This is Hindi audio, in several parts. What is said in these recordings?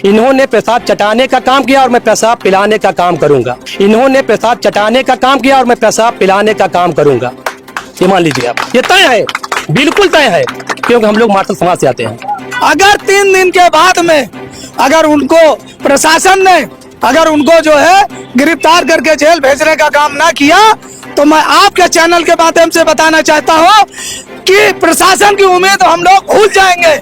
इन्होंने पेशाब चटाने का काम किया और मैं पेशाब पिलाने का काम करूंगा। इन्होंने पेशाब चटाने का काम किया और मैं पेशाब पिलाने का काम करूंगा। ये मान लीजिए आप, ये तय है, बिल्कुल तय है, क्योंकि हम लोग मार्शल समाज से आते हैं। अगर 3 दिन के बाद में अगर उनको प्रशासन ने अगर उनको जो है गिरफ्तार करके जेल भेजने का काम ना किया तो मैं आपके चैनल के माध्यम से बताना चाहता हूं कि प्रशासन की उम्मीद हम लोग भूल जाएंगे।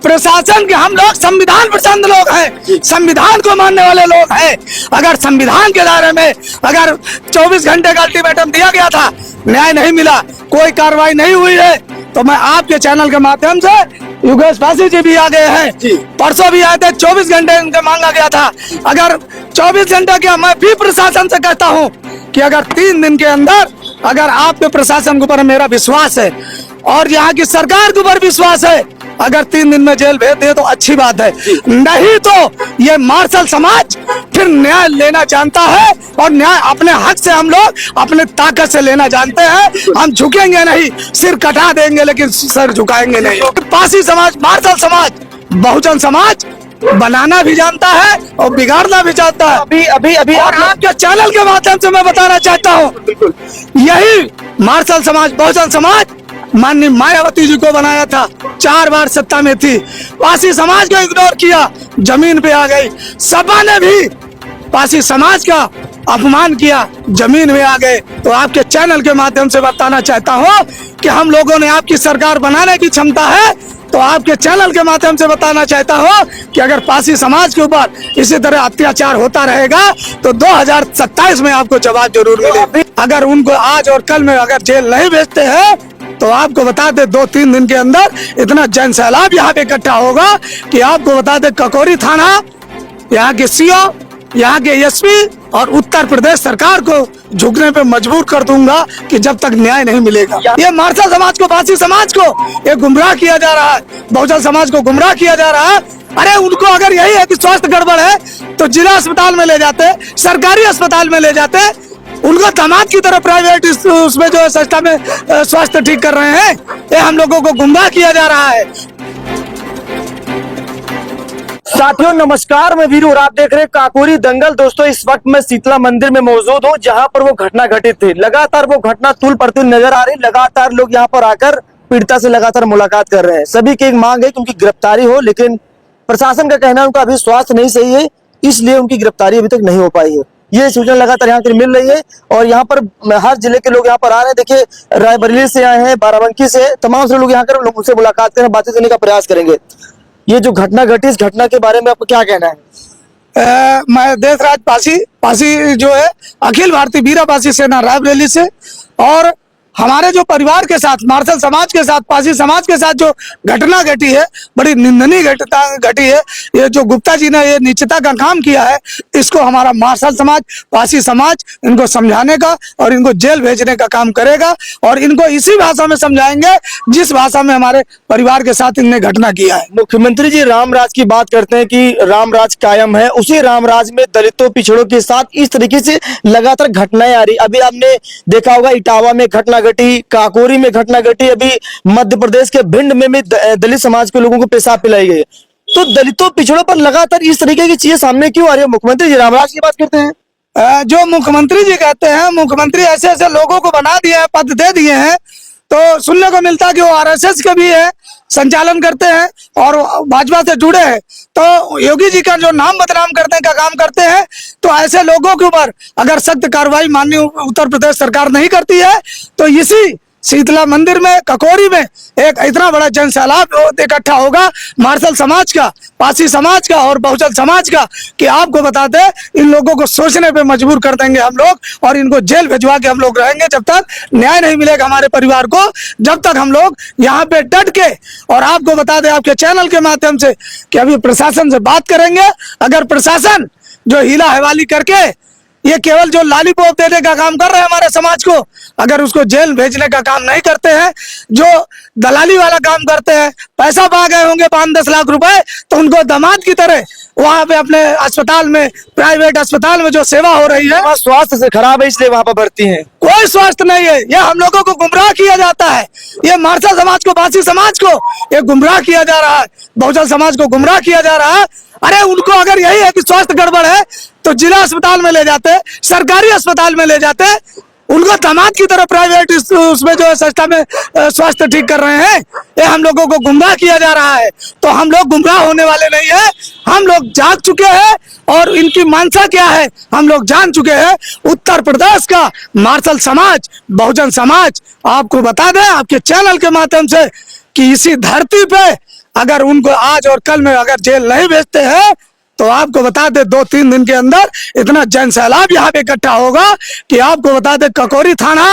प्रशासन के हम लोग संविधान पसंद लोग हैं, संविधान को मानने वाले लोग हैं। अगर संविधान के दायरे में अगर 24 घंटे का अल्टीमेटम दिया गया था, न्याय नहीं मिला, कोई कार्रवाई नहीं हुई है, तो मैं आपके चैनल के माध्यम से योगेश पासी जी भी आ गए हैं, परसों भी आए थे, 24 घंटे उनके मांगा गया था। अगर 24 घंटे क्या, मैं भी प्रशासन से कहता हूं कि अगर 3 दिन के अंदर अगर आपके प्रशासन के ऊपर मेरा विश्वास है और यहाँ की सरकार के ऊपर विश्वास है, अगर 3 दिन में जेल भेज दे तो अच्छी बात है, नहीं तो ये मार्शल समाज फिर न्याय लेना जानता है और न्याय अपने हक से हम लोग अपने ताकत से लेना जानते हैं। हम झुकेंगे नहीं, सिर कटा देंगे लेकिन सर झुकाएंगे नहीं। पासी समाज, मार्शल समाज, बहुजन समाज बनाना भी जानता है और बिगाड़ना भी चाहता है। अभी और आपके चैनल के माध्यम से मैं बताना चाहता हूँ, यही मार्शल समाज, बहुजन समाज माननीय मायावती जी को बनाया था, 4 बार सत्ता में थी, पासी समाज को इग्नोर किया, जमीन पे आ गई। सपा ने भी पासी समाज का अपमान किया, जमीन में आ गए। तो आपके चैनल के माध्यम से बताना चाहता हूँ कि हम लोगों ने आपकी सरकार बनाने की क्षमता है, तो आपके चैनल के माध्यम से बताना चाहता हूँ कि अगर पासी समाज के ऊपर इसी तरह अत्याचार होता रहेगा तो 2027 में आपको जवाब जरूर मिलेगा। अगर उनको आज और कल में अगर जेल नहीं भेजते हैं तो आपको बता दे 2-3 दिन के अंदर इतना जन सैलाब यहाँ पे इकट्ठा होगा कि आपको बता दे ककोरी थाना, यहाँ के सीओ, यहाँ के एसपी और उत्तर प्रदेश सरकार को झुकने पे मजबूर कर दूंगा कि जब तक न्याय नहीं मिलेगा। ये मार्शल समाज को, पासी समाज को ये गुमराह किया जा रहा है, बहुजन समाज को गुमराह किया जा रहा है। अरे उनको अगर यही है कि स्वास्थ्य गड़बड़ है तो जिला अस्पताल में ले जाते, सरकारी अस्पताल में ले जाते, उनको दामाद की तरह प्राइवेट उसमें जो है संस्था में स्वास्थ्य ठीक कर रहे हैं। ये हम लोगों को गुमराह किया जा रहा है। साथियों नमस्कार, मैं वीरू और आप देख रहे हैं काकोरी दंगल। दोस्तों इस वक्त मैं शीतला मंदिर में मौजूद हूं जहां पर वो घटना घटित थी। लगातार वो घटना तुल पर तुल नजर आ रही, लगातार लोग यहां पर आकर पीड़िता से लगातार मुलाकात कर रहे हैं। सभी की एक मांग है कि उनकी गिरफ्तारी हो, लेकिन प्रशासन का कहना है उनका अभी स्वास्थ्य नहीं सही है, इसलिए उनकी गिरफ्तारी अभी तक नहीं हो पाई है। ये सूचना लगातार यहाँ पर मिल रही है और यहाँ पर हर जिले के लोग यहाँ पर आ रहे हैं। देखिए रायबरेली से आए हैं, बाराबंकी से, तमाम से लोग यहाँ कर उनसे मुलाकात करें, बातचीत करने का प्रयास करेंगे। ये जो घटना घटी, इस घटना के बारे में आपको क्या कहना है? मैं देशराज पासी जो है अखिल भारतीय वीरा पासी सेना रायबरेली से, और हमारे जो परिवार के साथ, मार्शल समाज के साथ, पासी समाज के साथ जो घटना घटी है, बड़ी निंदनीय घटना घटी है। ये जो गुप्ता जी ने ये नीचता का काम किया है, इसको हमारा मार्शल समाज, पासी समाज इनको समझाने का और इनको जेल भेजने का काम करेगा और इनको इसी भाषा में समझाएंगे जिस भाषा में हमारे परिवार के साथ इनने घटना किया है। मुख्यमंत्री जी रामराज की बात करते हैं कि रामराज कायम है, उसी रामराज में दलितों, पिछड़ों के साथ इस तरीके से लगातार घटनाएं आ रही। अभी आपने देखा होगा इटावा में घटना घटी, काकोरी में घटना घटी, अभी मध्य प्रदेश के भिंड में भी दलित समाज के लोगों को पेशाब पिलाई गई। तो दलितों, पिछड़ों पर लगातार इस तरीके की चीजें सामने क्यों आ रही है? मुख्यमंत्री जी रामराज की बात करते हैं, जो मुख्यमंत्री जी कहते हैं, मुख्यमंत्री ऐसे ऐसे लोगों को बना दिए हैं, पद दे दिए हैं, तो सुनने को मिलता है कि वो आरएसएस के भी है, संचालन करते हैं और भाजपा से जुड़े हैं, तो योगी जी का जो नाम बदनाम करने का काम करते हैं। तो ऐसे लोगों के ऊपर अगर सख्त कार्रवाई माननीय उत्तर प्रदेश सरकार नहीं करती है तो इसी शीतला मंदिर में, ककोरी में एक इतना बड़ा जन सैलाब इकट्ठा होगा मार्शल समाज का, पासी समाज का और बहुजन समाज का कि आपको बता दें, इन लोगों को सोचने पे मजबूर कर देंगे हम लोग और इनको जेल भिजवा के हम लोग रहेंगे जब तक न्याय नहीं मिलेगा हमारे परिवार को, जब तक हम लोग यहाँ पे डट के। और आपको बता दें आपके चैनल के माध्यम से कि अभी प्रशासन से बात करेंगे। अगर प्रशासन जो हीला हवाली करके ये केवल जो लालीपॉप देने का काम कर रहे हैं हमारे समाज को, अगर उसको जेल भेजने का काम नहीं करते हैं, जो दलाली वाला काम करते हैं, पैसा पा गए होंगे 5-10 लाख रुपए, तो उनको दामाद की तरह वहाँ पे अपने अस्पताल में, प्राइवेट अस्पताल में जो सेवा हो रही है, स्वास्थ्य से खराब है इसलिए वहां पर भर्ती हैं। कोई स्वास्थ्य नहीं है। ये हम लोगों को गुमराह किया जाता है, ये मार्शल समाज को, बासी समाज को ये गुमराह किया जा रहा है, बहुजन समाज को गुमराह किया जा रहा है। अरे उनको अगर यही है कि स्वास्थ्य गड़बड़ है तो जिला अस्पताल में ले जाते, सरकारी अस्पताल में ले जाते, उनको दामाद की तरह प्राइवेट उसमें जो है संस्था में स्वास्थ्य ठीक कर रहे हैं। ये हम लोगों को गुमराह किया जा रहा है। तो हम लोग गुमराह होने वाले नहीं है, हम लोग जाग चुके हैं और इनकी मंशा क्या है हम लोग जान चुके हैं। उत्तर प्रदेश का मार्शल समाज, बहुजन समाज आपको बता दें आपके चैनल के माध्यम से कि इसी धरती पे अगर उनको आज और कल में अगर जेल नहीं भेजते हैं तो आपको बता दे 2-3 दिन के अंदर इतना जन सैलाब यहाँ पे इकट्ठा होगा कि आपको बता दे ककोरी थाना,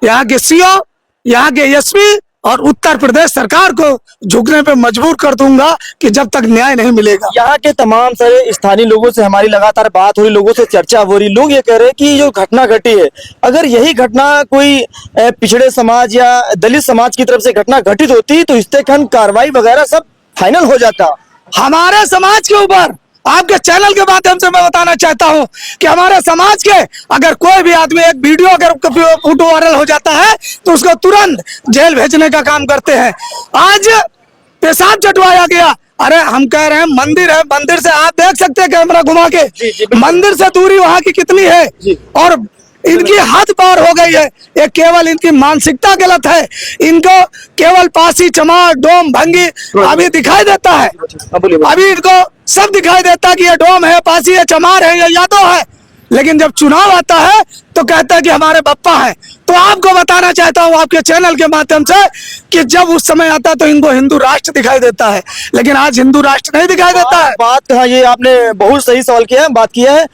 यहाँ के सीओ, यहाँ के एसपी और उत्तर प्रदेश सरकार को झुकने पे मजबूर कर दूंगा कि जब तक न्याय नहीं मिलेगा। यहाँ के तमाम सारे स्थानीय लोगों से हमारी लगातार बात हो रही, लोगों से चर्चा हो रही, लोग ये कह रहे हैं कि जो घटना घटी है, अगर यही घटना कोई पिछड़े समाज या दलित समाज की तरफ से घटना घटित होती तो इस्तेखन कार्रवाई वगैरह सब फाइनल हो जाता। हमारे समाज के ऊपर आपके चैनल के माध्यम से मैं बताना चाहता हूं कि हमारे समाज के अगर कोई भी आदमी एक वीडियो अगर फोटो वायरल हो जाता है तो उसको तुरंत जेल भेजने का काम करते हैं। आज पेशाब चटवाया गया, अरे हम कह रहे हैं मंदिर है, मंदिर से आप देख सकते हैं कैमरा घुमा के, मंदिर से दूरी वहां की कितनी है और इनकी हद पार हो गई है। ये केवल इनकी मानसिकता गलत है, इनको केवल पासी, चमार, डोम, भंगी अभी दिखाई देता है, अभी इनको सब दिखाई देता है कि ये डोम है, पासी है, चमार है, ये यादव है, लेकिन जब चुनाव आता है तो कहते हैं कि हमारे बप्पा है। तो आपको बताना चाहता हूँ आपके चैनल के माध्यम से कि जब उस समय आता है तो इनको हिंदू राष्ट्र दिखाई देता है, लेकिन आज हिंदू राष्ट्र नहीं दिखाई देता है। बात हाँ, ये आपने बहुत सही सवाल किया है, बात किया है।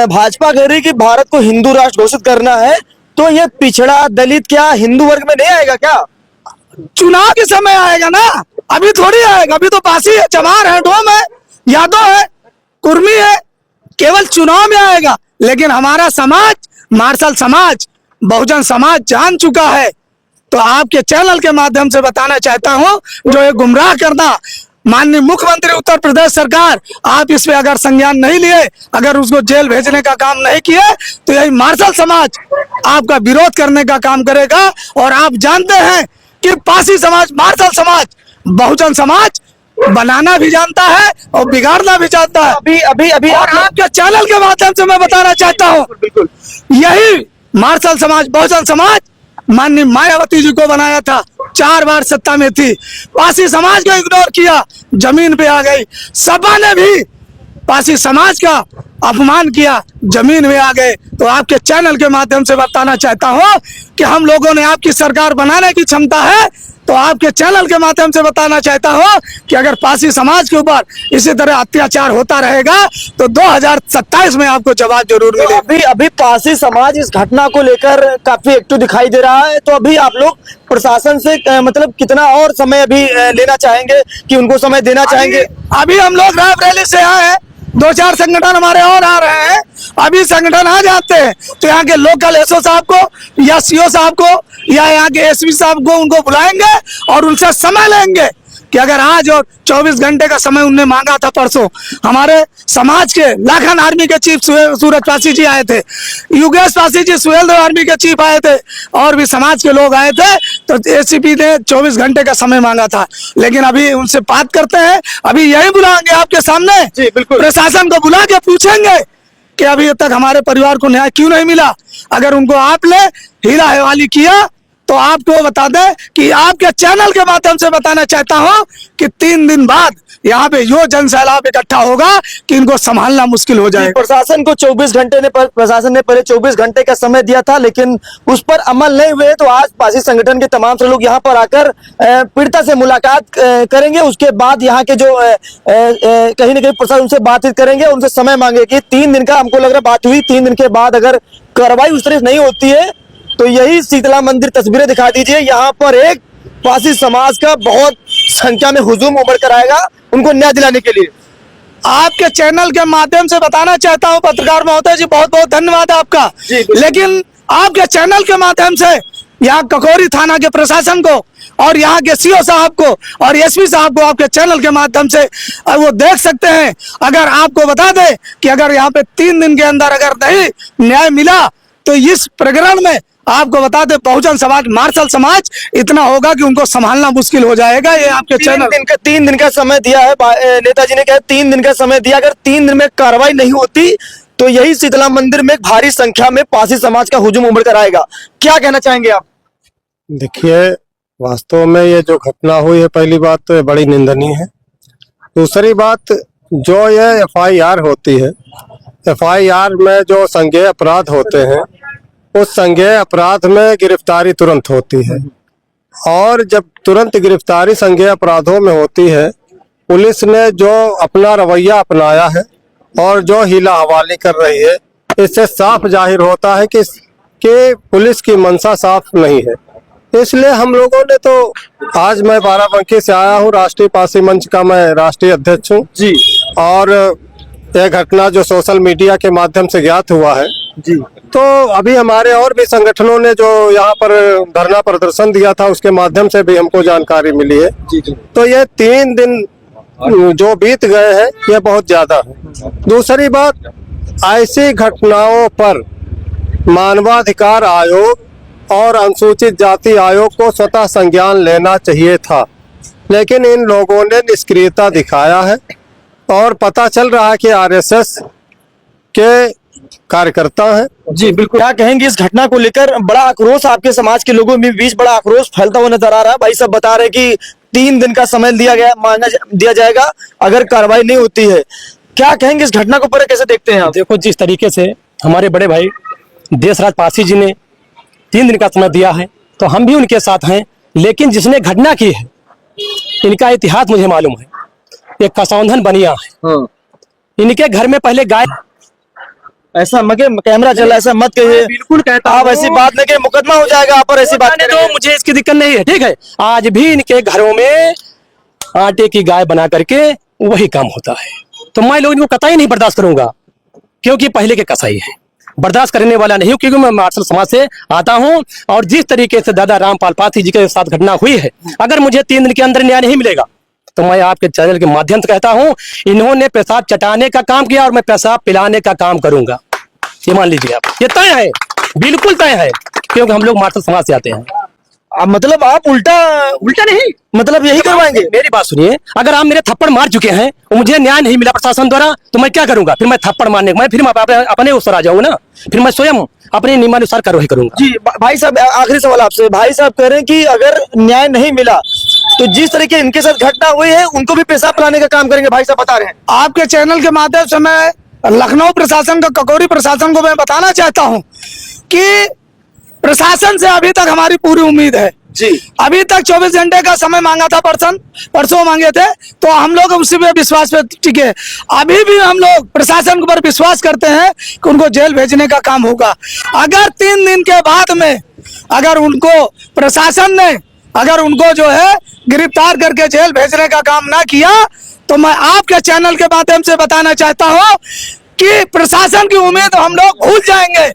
भाजपा कह रही कि भारत को हिंदू राष्ट्र घोषित करना है, तो ये पिछड़ा दलित क्या हिंदू वर्ग में नहीं आएगा क्या? चुनाव के समय आएगा ना, अभी थोड़ी आएगा। अभी तो पासी है, चमार है, डोम है, यादव है, कुर्मी है, केवल चुनाव में आएगा। लेकिन हमारा समाज, मार्शल समाज, बहुजन समाज जान चुका है। तो आपके चैनल के माध्यम से बताना चाहता हूं, जो ये गुमराह करना, माननीय मुख्यमंत्री उत्तर प्रदेश सरकार, आप इस पे अगर संज्ञान नहीं लिए, अगर उसको जेल भेजने का काम नहीं किए, तो यही मार्शल समाज आपका विरोध करने का काम करेगा। और आप जानते हैं कि पासी समाज, मार्शल समाज, बहुजन समाज बनाना भी जानता है और बिगाड़ना भी जानता है। अभी और आपके चैनल के माध्यम से मैं बताना चाहता हूँ, यही मार्शल समाज, बहुजन समाज माननीय मायावती जी को बनाया था, 4 बार सत्ता में थी, पासी समाज को इग्नोर किया, जमीन पे आ गई। सपा ने भी पासी समाज का अपमान किया, जमीन में आ गए। तो आपके चैनल के माध्यम से बताना चाहता हूँ कि हम लोगों ने आपकी सरकार बनाने की क्षमता है। तो आपके चैनल के माध्यम से बताना चाहता हूँ कि अगर पासी समाज के ऊपर इसी तरह अत्याचार होता रहेगा तो 2027 में आपको जवाब जरूर मिलेगा। अभी पासी समाज इस घटना को लेकर काफी एक्टिव दिखाई दे रहा है, तो अभी आप लोग प्रशासन से मतलब कितना और समय अभी लेना चाहेंगे कि उनको समय देना चाहेंगे? अभी हम लोग रायबरेली से आए हैं, 2-4 संगठन हमारे और आ रहे हैं। अभी संगठन आ जाते हैं तो यहाँ के लोकल एसओ साहब को या सीओ साहब को या यहाँ के एसपी साहब को उनको बुलाएंगे और उनसे समय लेंगे कि अगर आज और 24 घंटे का समय उनने मांगा था परसों। हमारे समाज के लाखन आर्मी के चीफ सूरज पासी जी आए थे, युगेश पासी जी सुहेल आर्मी के चीफ आए थे, और भी समाज के लोग आए थे। तो एसीपी ने 24 घंटे का समय मांगा था, लेकिन अभी उनसे बात करते हैं। अभी यही बुलाएंगे आपके सामने, जी बिल्कुल, प्रशासन को बुला के पूछेंगे कि अभी तक हमारे परिवार को न्याय क्यों नहीं मिला। अगर उनको आपने हीरा हवाली किया तो आपको बता दें कि आपके चैनल के माध्यम से बताना चाहता हूं कि 3 दिन बाद यहाँ पे यो जन सैलाब इकट्ठा होगा कि इनको संभालना मुश्किल हो जाएगा। प्रशासन को 24 घंटे ने प्रशासन ने पहले 24 घंटे का समय दिया था, लेकिन उस पर अमल नहीं हुए। तो आज पासी संगठन के तमाम से लोग यहाँ पर आकर पीड़िता से मुलाकात करेंगे। उसके बाद यहाँ के जो कहीं ना कहीं प्रशासन से बातचीत करेंगे, उनसे समय मांगेगी। 3 दिन का हमको लग रहा है बात हुई, 3 दिन के बाद अगर कार्रवाई उस तरह नहीं होती है तो यही शीतला मंदिर तस्वीरें दिखा दीजिए। यहाँ पर एक पासी समाज का बहुत संख्या में हुजूम उमड़ कर आएगा उनको न्याय दिलाने के लिए। आपके चैनल के माध्यम से बताना चाहता हूँ पत्रकार महोदय जी, बहुत बहुत धन्यवाद आपका। लेकिन आपके चैनल के माध्यम से यहाँ ककोरी थाना के प्रशासन को और यहाँ के सीओ साहब को और एसपी साहब को आपके चैनल के माध्यम से वो देख सकते हैं। अगर आपको बता दे कि अगर यहाँ पे 3 दिन के अंदर अगर नहीं न्याय मिला तो इस प्रकरण में आपको बता दे बहुजन समाज, मार्शल समाज इतना होगा कि उनको संभालना मुश्किल हो जाएगा। ये आपके चैनल 3 दिन का समय दिया है नेताजी ने, कहा 3 दिन का समय दिया, अगर 3 दिन में कार्रवाई नहीं होती तो यही शीतला मंदिर में भारी संख्या में पासी समाज का हुजूम उमड़ कर आएगा। क्या कहना चाहेंगे आप? देखिए, वास्तव में ये जो घटना हुई है, पहली बात तो ये बड़ी निंदनीय है। दूसरी बात, जो ये एफआईआर होती है, एफआईआर में जो संज्ञेय अपराध होते हैं, उस संज्ञेय अपराध में गिरफ्तारी तुरंत होती है, और जब तुरंत गिरफ्तारी संज्ञेय अपराधों में होती है, पुलिस ने जो अपना रवैया अपनाया है और जो हीला हवाली कर रही है, इससे साफ जाहिर होता है कि पुलिस की मंशा साफ नहीं है। इसलिए हम लोगों ने तो, आज मैं बाराबंकी से आया हूँ, राष्ट्रीय पासी मंच का मैं राष्ट्रीय अध्यक्ष हूँ जी, और यह घटना जो सोशल मीडिया के माध्यम से ज्ञात हुआ है जी, तो अभी हमारे और भी संगठनों ने जो यहाँ पर धरना प्रदर्शन दिया था, उसके माध्यम से भी हमको जानकारी मिली है। जी, जी। तो ये 3 दिन जो बीत गए हैं, ये बहुत ज्यादा है। दूसरी बात, ऐसी घटनाओं पर मानवाधिकार आयोग और अनुसूचित जाति आयोग को स्वतः संज्ञान लेना चाहिए था, लेकिन इन लोगों ने निष्क्रियता दिखाया है और पता चल रहा है कि आरएसएस के कार्यकर्ता हैं। जी बिल्कुल। क्या कहेंगे इस घटना को लेकर? बड़ा आक्रोश आपके समाज के लोगों में बीच बड़ा आक्रोश फैलता हुआ नजर आ रहा है। भाई सब बता रहे कि 3 दिन का समय दिया जाएगा अगर कार्रवाई नहीं होती है। क्या कहेंगे इस घटना को पर कैसे देखते हैं आप? देखो, जिस तरीके से हमारे बड़े भाई देशराज पासी जी ने 3 दिन का समय दिया है, तो हम भी उनके साथ हैं, लेकिन जिसने घटना की है, इनका इतिहास मुझे मालूम है। एक कसौंधन बनिया है, इनके घर में पहले गाय, ऐसा मगे कैमरा चला, ऐसा मत कहिए। बिल्कुल कहता आप हूं। ऐसी बात नहीं, मुकदमा हो जाएगा आप पर ऐसी बात तो मुझे इसकी दिक्कत नहीं है, ठीक है। आज भी इनके घरों में आटे की गाय बना करके वही काम होता है, तो मैं लोग इनको कतई नहीं बर्दाश्त करूंगा, क्योंकि पहले के कसाई है, बर्दाश्त करने वाला नहीं हूं, क्योंकि मैं मार्शल समाज से आता हूं। और जिस तरीके से दादा रामपाल पासी जी के साथ घटना हुई है, अगर मुझे 3 दिन के अंदर न्याय नहीं मिलेगा, तो मैं आपके चैनल के माध्यम से कहता हूं, इन्होंने पेशाब चटाने का काम किया और मैं पेशाब पिलाने का काम करूंगा। ये मान लीजिए आप, ये तय है, बिल्कुल तय है, क्योंकि हम लोग मार्शल समाज से आते हैं। मतलब आप उल्टा नहीं, मतलब यही करवाएंगे? मेरी बात सुनिए, अगर आप मेरे थप्पड़ मार चुके हैं और मुझे न्याय नहीं मिला प्रशासन द्वारा, तो मैं क्या करूंगा? फिर मैं थप्पड़ मारने मैं फिर मैं अपने उस पर आ जाऊंगा ना, फिर मैं स्वयं अपने नियमानुसार कार्रवाई करूंगा। जी भाई साहब, आखिरी सवाल आपसे। भाई साहब कह रहे हैं कि अगर न्याय नहीं मिला तो जिस तरीके इनके साथ घटना हुई है, उनको भी पेशाब पिलाने का काम करेंगे। भाई साहब बता रहे हैं। आपके चैनल के माध्यम से मैं लखनऊ प्रशासन का, ककौरी प्रशासन को मैं बताना चाहता हूं कि प्रशासन से अभी तक हमारी पूरी उम्मीद है जी। अभी तक 24 घंटे का समय मांगा था, परसों मांगे थे, तो हम लोग उसी पे विश्वास पे टिके। अभी भी हम लोग प्रशासन पर विश्वास करते हैं कि उनको जेल भेजने का काम होगा। अगर 3 दिन के बाद में अगर उनको प्रशासन ने अगर उनको जो है गिरफ्तार करके जेल भेजने का काम ना किया, तो मैं आपके चैनल के माध्यम से बताना चाहता हूं कि प्रशासन की उम्मीद हम लोग भूल जाएंगे।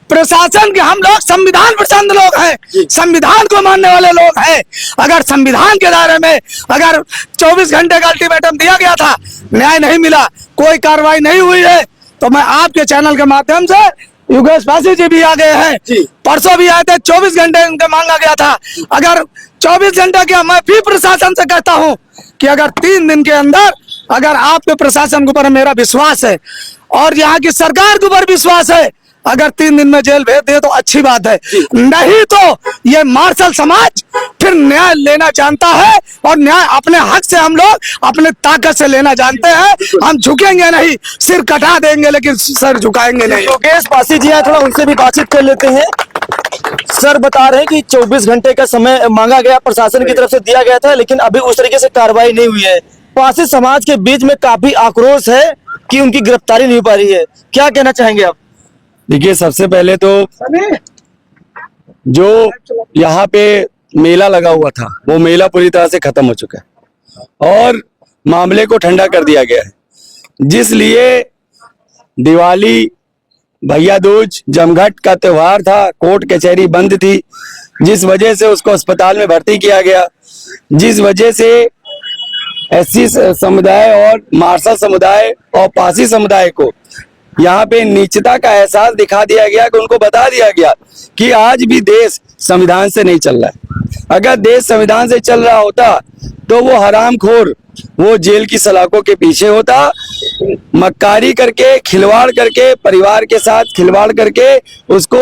प्रशासन के, हम लोग संविधान पसंद लोग हैं, संविधान को मानने वाले लोग हैं। अगर संविधान के दायरे में अगर 24 घंटे का अल्टीमेटम दिया गया था, न्याय नहीं मिला, कोई कार्रवाई नहीं हुई है, तो मैं आपके चैनल के माध्यम से, योगेश पासी जी भी आ गए हैं, परसों भी आए थे, 24 घंटे उनके मांगा गया था। अगर 24 घंटे क्या, मैं भी प्रशासन से कहता हूं कि अगर 3 दिन के अंदर अगर आपके प्रशासन के ऊपर मेरा विश्वास है और यहाँ की सरकार के ऊपर विश्वास है, अगर 3 दिन में जेल भेज दे तो अच्छी बात है, नहीं तो ये मार्शल समाज फिर न्याय लेना जानता है और न्याय अपने हक से हम लोग अपने ताकत से लेना जानते हैं। हम झुकेंगे नहीं, सिर कटा देंगे लेकिन सर झुकाएंगे नहीं। योगेश पासी जी हैं, थोड़ा उनसे भी बातचीत कर लेते हैं। सर बता रहे हैं कि 24 घंटे का समय मांगा गया, प्रशासन की तरफ से दिया गया था, लेकिन अभी उस तरीके से कार्रवाई नहीं हुई है। पासी समाज के बीच में काफी आक्रोश है कि उनकी गिरफ्तारी नहीं हो पा रही है। क्या कहना चाहेंगे आप? देखिए, सबसे पहले तो जो यहाँ पे मेला लगा हुआ था, वो मेला पूरी तरह से खत्म हो चुका है और मामले को ठंडा कर दिया गया है, जिसलिए दिवाली, भैया दूज, जमघट का त्योहार था, कोर्ट कचहरी बंद थी, जिस वजह से उसको अस्पताल में भर्ती किया गया, जिस वजह से एससी समुदाय और मार्शल समुदाय और पासी समुदाय को यहाँ पे नीचता का एहसास दिखा दिया गया कि उनको बता दिया गया कि आज भी देश संविधान से नहीं चल रहा है। अगर देश संविधान से चल रहा होता तो वो हरामखोर वो जेल की सलाखों के पीछे होता, मक्कारी करके, खिलवाड़ करके, परिवार के साथ खिलवाड़ करके उसको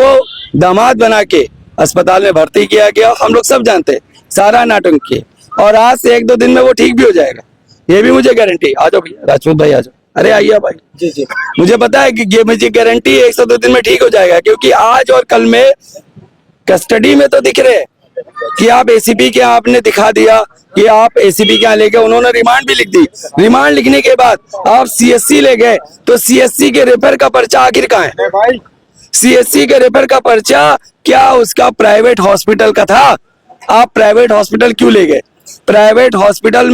दामाद बना के अस्पताल में भर्ती किया गया। हम लोग सब जानते हैं सारा नाटक किए, और आज से 1-2 दिन में वो ठीक भी हो जाएगा, ये भी मुझे गारंटी। आ जाओ भैया, राजपूत भाई आ जाओ। अरे आइए भाई जी जी। मुझे पता है कि ये मुझे गारंटी 102 दिन में ठीक हो जाएगा, क्योंकि आज और कल में कस्टडी में तो दिख रहे हैं कि आप एसीपी के यहाँ आपने दिखा दिया कि आप एसीपी के यहाँ ले गए, उन्होंने रिमांड भी लिख दी। रिमांड लिखने के बाद आप सीएससी ले गए, तो सीएससी के रेफर का पर्चा आखिर कहाँ है? सीएससी के रेफर का पर्चा क्या उसका प्राइवेट हॉस्पिटल का था? आप प्राइवेट हॉस्पिटल क्यों ले गए? Private hospital